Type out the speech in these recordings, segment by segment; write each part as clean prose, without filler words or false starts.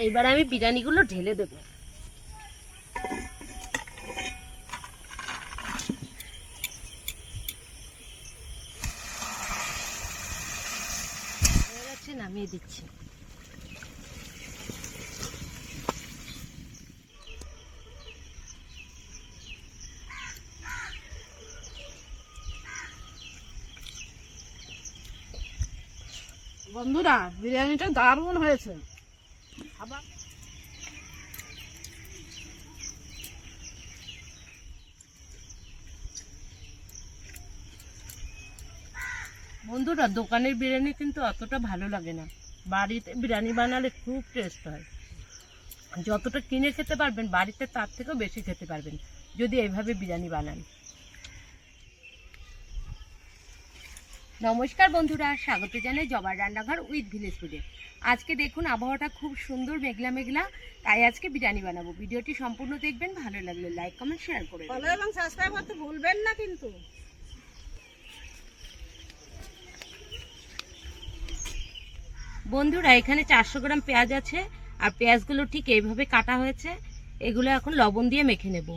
এইবার আমি বিরিয়ানিগুলো ঢেলে দেবো। নামিয়ে দিচ্ছি। বন্ধুরা, বিরিয়ানিটা দারুণ হয়েছে। আবার বন্ধুরা, দোকানের বিরিয়ানি কিন্তু অতটা ভালো লাগে না, বাড়িতে বিরিয়ানি বানালে খুব টেস্ট হয়। যতটা কিনে খেতে পারবেন বাড়িতে তার থেকেও বেশি খেতে পারবেন যদি এইভাবে বিরিয়ানি বানান। নমস্কার বন্ধুরা, স্বাগত জানাই জবার রান্নাঘর উইথ ভিলেজ ফুডে। আজকে দেখুন আবহাওয়াটা খুব সুন্দর, মেঘলা মেঘলা, তাই আজকে বিরিয়ানি বানাবো। ভিডিওটি সম্পূর্ণ দেখবেন, ভালো লাগলে লাইক কমেন্ট শেয়ার করে ফলো এবং সাবস্ক্রাইব করতে ভুলবেন না কিন্তু। বন্ধুরা, এখানে 400 গ্রাম পেঁয়াজ আছে, আর পেঁয়াজগুলো ঠিক এইভাবে কাটা হয়েছে। এগুলো এখন লবণ দিয়ে মেখে নেব।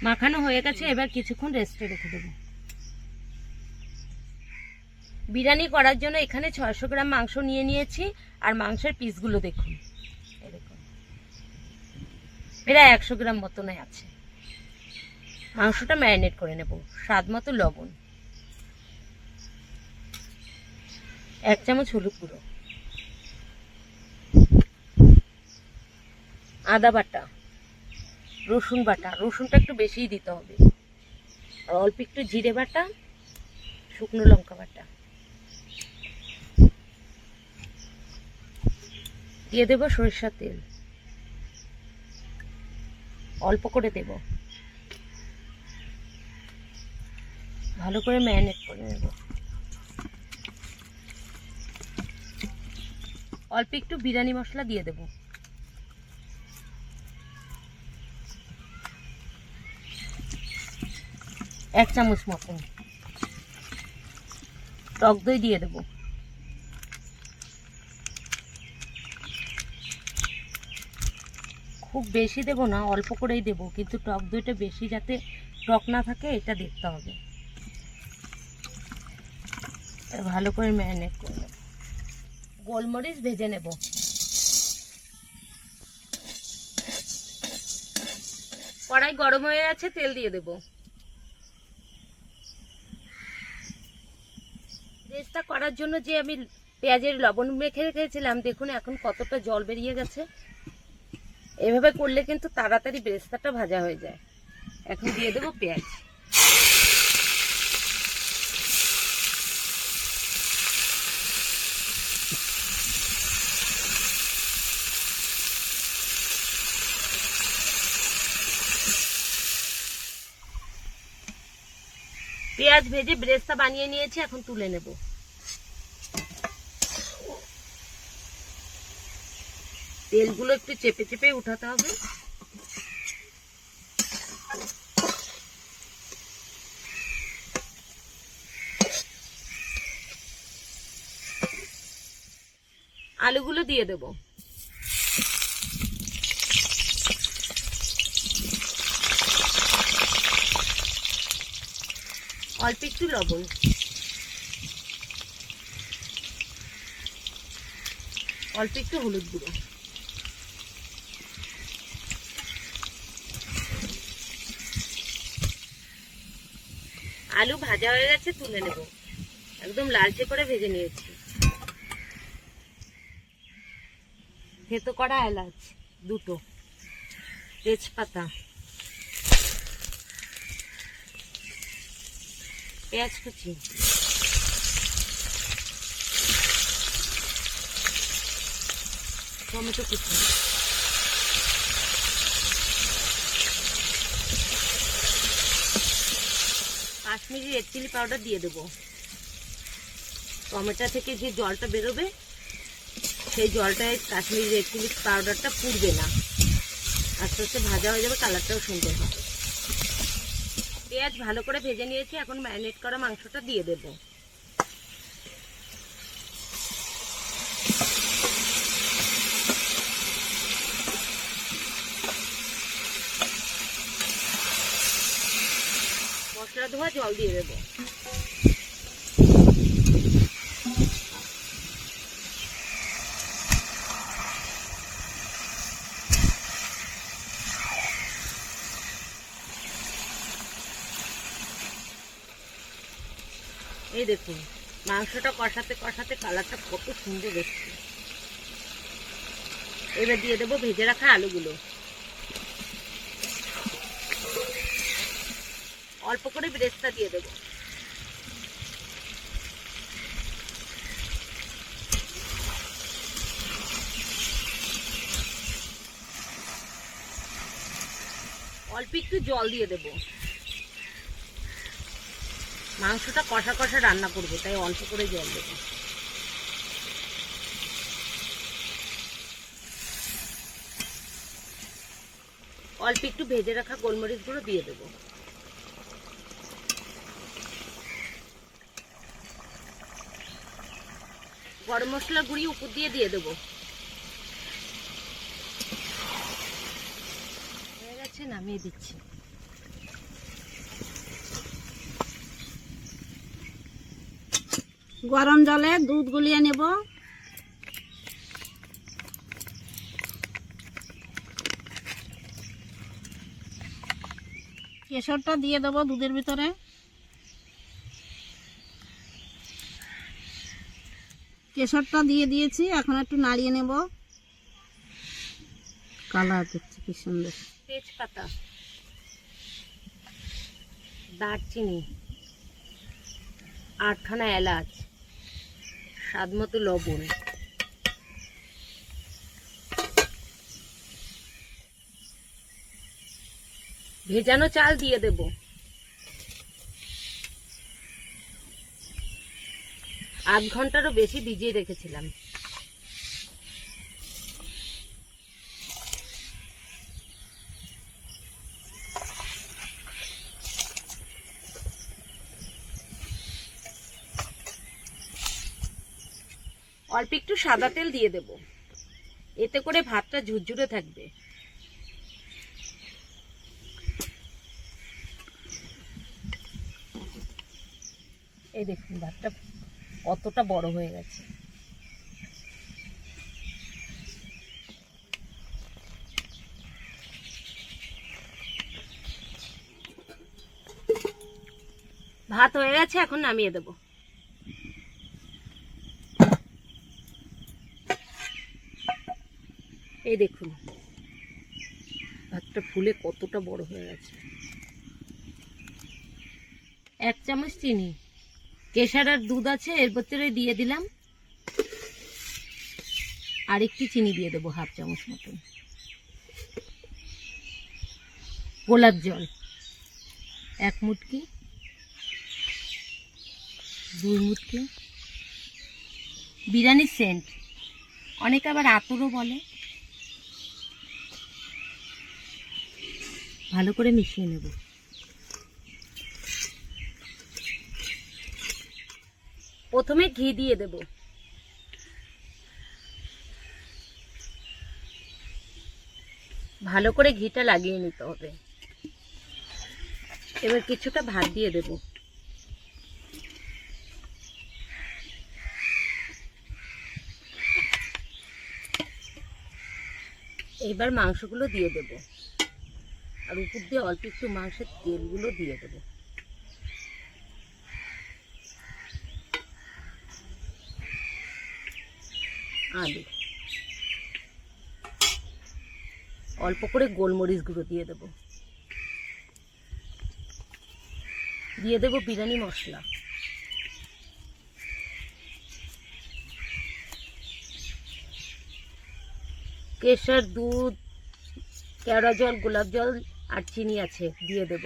মাখানো হয়ে গেছে, এবার কিছুক্ষণ রেস্টে রেখে দেব। বিরিয়ানি করার জন্য এখানে 600 গ্রাম মাংস নিয়ে নিয়েছি, আর মাংসের পিসগুলো দেখুন, এরকম প্রায় 100 গ্রাম মতনই আছে। মাংসটা ম্যারিনেট করে নেব। স্বাদ মতো লবণ, 1 চামচ হলুদ গুঁড়ো, আদা বাটা, রসুন বাটা, রসুনটা একটু বেশিই দিতে হবে, আর অল্প একটু জিরে বাটা, শুকনো লঙ্কা বাটা দিয়ে দেব। সরিষার তেল অল্প করে দেব। ভালো করে ম্যারিনেট করে নেব। অল্প একটু বিরিয়ানি মশলা দিয়ে দেব। এক চামচ মতন টক দই দিয়ে দেব। খুব বেশি দেব না, অল্প করেই দেব, কিন্তু টক দইটা বেশি যাতে টক না থাকে এটা দেখতে হবে। ভালো করে ম্যারিনেট করে নেব। গোলমরিচ ভেজে নেব। কড়াই গরম হয়ে আছে, তেল দিয়ে দেব। রেসটা করার জন্য যে আমি পেঁয়াজের লবণ মেখে রেখেছিলাম, দেখুন এখন কতটা জল বেরিয়ে গেছে। এভাবে করলে কিন্তু তাড়াতাড়ি বেরেস্তাটা ভাজা হয়ে যায়। এখন দিয়ে দেবো পেঁয়াজ। পেঁয়াজ ভেজে বেরেস্তা বানিয়ে নিয়েছি, এখন তুলে নেব। তেলগুলো একটু চেপে চেপে উঠাতে হবে। আলুগুলো দিয়ে দেব। অল্প একটু লবণ, অল্প একটু হলুদ গুঁড়ো, আলু ভাজা হয়ে গেছে, তুলে নেব। একদম লালচে করে ভেজে নিয়েছি। থেতো করা এলাচ 2টো, তেজপাতা, পেঁয়াজ কুচি, টমেটো কুচি, কাশ্মীরি রেড চিলি পাউডার দিয়ে দেবো। টমেটো থেকে যে জলটা বেরোবে সেই জলটায় কাশ্মীরি রেড চিলি পাউডারটা পুড়বে না। আস্তে আস্তে ভাজা হয়ে যাবে, কালারটাও সুন্দর হবে। পেঁয়াজ ভালো করে ভেজে নিয়েছি, এখন ম্যারিনেট করা মাংসটা দিয়ে দেব। মশলা ধোয়া জল দিয়ে দেব। এই দেখুন মাংসটা কষাতে কষাতে কালারটা কত সুন্দর এসছে। এবার দিয়ে দেবো ভেজে রাখা আলুগুলো। অল্প করে বেরেস্তা দিয়ে দেবো। অল্প একটু জল দিয়ে দেবো। মাংসটা কষা কষা রান্না করবো, তাই অল্প করে জল দেবো। অল্প একটু ভেজে রাখা গোলমরিচ গুঁড়ো দিয়ে দেবো। গরম মশলা গুঁড়ি উপর দিয়ে দেবো। হয়ে গেছে, নামিয়ে দিচ্ছি। গরম জলে দুধ গুলিয়ে নেব। কেশরটা দিয়ে দেবো দুধের ভিতরে। কেশরটা দিয়ে দিয়েছি, এখন একটু নাড়িয়ে নেব। কালার দেখছি কি সুন্দর। তেজপাতা, দারচিনি, 8খানা এলাচ, স্বাদ মতো লবণ, ভেজানো চাল দিয়ে দেব। আধ ঘন্টারও বেশি ভিজিয়ে রেখেছিলাম। অল্প একটু সাদা তেল দিয়ে দেব, এতে করে ভাতটা ঝুরঝুরে থাকবে। এই দেখুন ভাতটা কতটা বড় হয়ে গেছে। ভাত হয়ে গেছে, এখন নামিয়ে দেব। এই দেখুন ভাতটা ফুলে কতটা বড় হয়ে গেছে। 1 চামচ চিনি, কেশর আর দুধ আছে এর ভিতরে দিয়ে দিলাম। আর একটু চিনি দিয়ে দেবো, 1/2 চামচ মতন। গোলাপ জল 1 মুটকি, 2 মুটকি। বিরিয়ানির সেন্ট, অনেকে আবার আতরও বলে। ভালো করে মিশিয়ে নেব। প্রথমে ঘি দিয়ে দেব। ভালো করে ঘিটা লাগিয়ে নিতে হবে। এবার কিছুটা ভাত দিয়ে দেব। এবার মাংসগুলো দিয়ে দেব, আর উপর দিয়ে অল্প একটু মাংসের তেলগুলো দিয়ে দেব। আলু, অল্প করে গোলমরিচ গুঁড়ো দিয়ে দেব। দিয়ে দেব বিরিয়ানি মশলা। কেশর, দুধ, কেওড়া জল, গোলাপ জল আর চিনি আছে, দিয়ে দেব।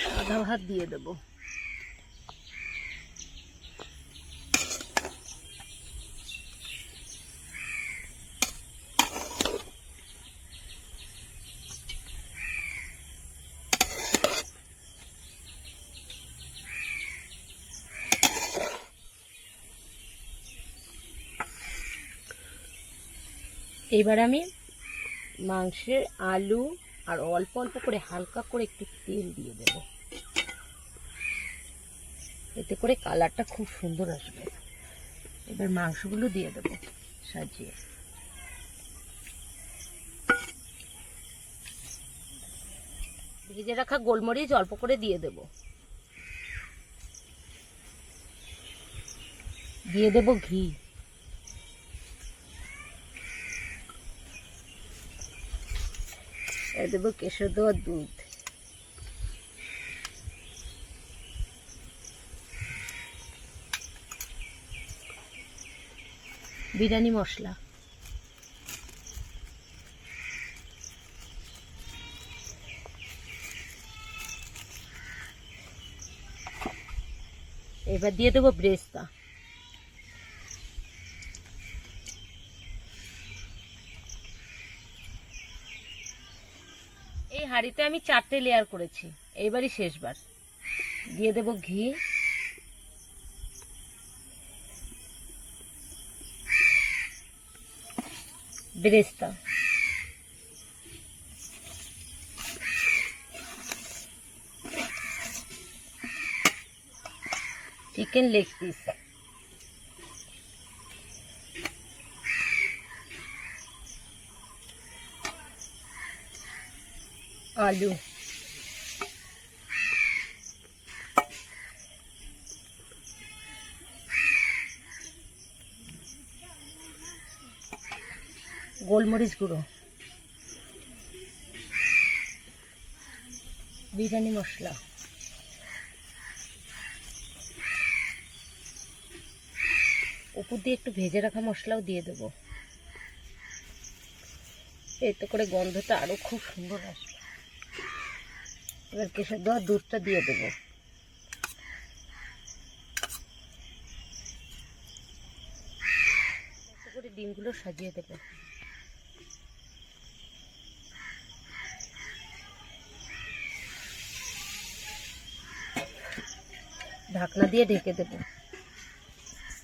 সাদা ভাত দিয়ে দেব। এবার আমি মাংসের আলু আর অল্প অল্প করে হালকা করে একটু তেল দিয়ে দেব, এতে করে কালারটা খুব সুন্দর আসবে। এবার মাংসগুলো দিয়ে দেব সাজিয়ে। ভেজে রাখা গোলমরিচ অল্প করে দিয়ে দেব। দিয়ে দেব ঘি। দেবো কেশর দেওয়ার দুধ। বিরিয়ানি মশলা। এবার দিয়ে দেবো ব্রেস্তা। এই হাঁড়িতে আমি 4টে লেয়ার করেছি, এইবারই শেষবার। দিয়ে দেব ঘি, বেরেস্তা, চিকেন লেগ পিস, আলু, গোলমরিচ গুঁড়ো, বিরিয়ানি মশলা, উপর দিয়ে একটু ভেজে রাখা মশলাও দিয়ে দেব। এতে করে গন্ধটা আরো খুব সুন্দর আসবে। এবার কেশর দেওয়া দুধটা দিয়ে দেব। এতে করে ডিমগুলো সাজিয়ে দেব। ঢাকনা দিয়ে ঢেকে দেব।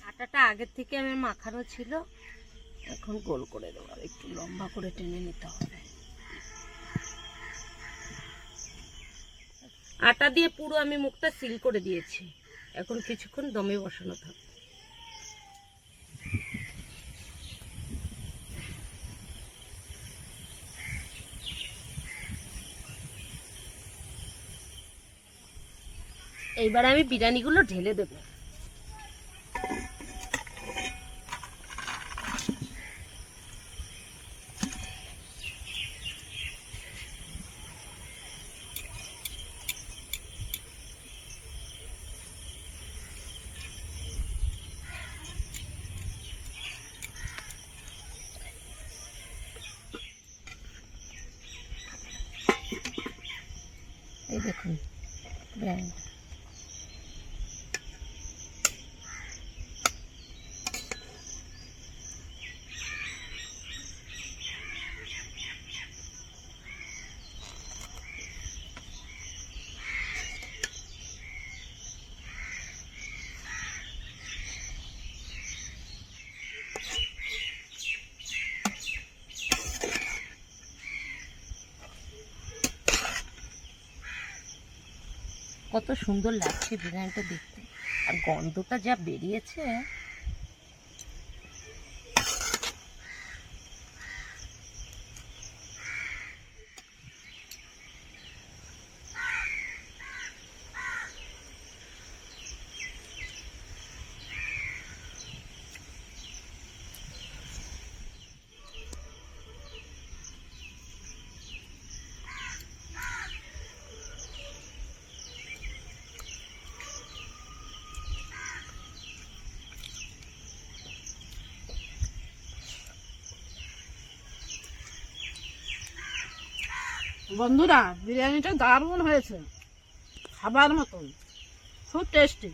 আটাটা আগের থেকে আমার মাখানো ছিল, এখন গোল করে দেবো, আর একটু লম্বা করে টেনে নিতে হবে। আটা দিয়ে পুরো আমি মুখটা সিল করে দিয়েছি, এখন কিছুক্ষণ দমে বসানো থাকবে। এইবার আমি বিরিয়ানিগুলো ঢেলে দেবো। এই দেখুন ব্র্যান্ড। কত সুন্দর লাগছে বিরিয়ানিটা দেখতে, আর গন্ধটা যা বেরিয়েছে। বন্ধুরা, বিরিয়ানিটা দারুণ হয়েছে, খাবার মতন, খুব টেস্টি।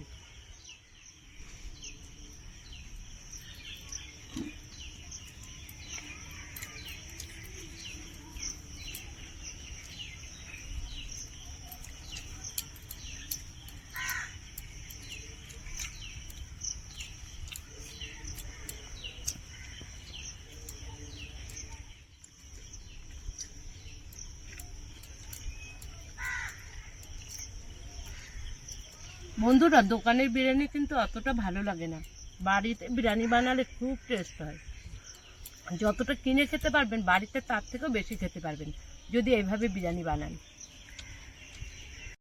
বন্ধুরা, দোকানের বিরিয়ানি কিন্তু অতটা ভালো লাগে না, বাড়িতে বিরিয়ানি বানালে খুব টেস্ট হয়। যতটা কিনে খেতে পারবেন বাড়িতে তার থেকেও বেশি খেতে পারবেন যদি এইভাবে বিরিয়ানি বানান।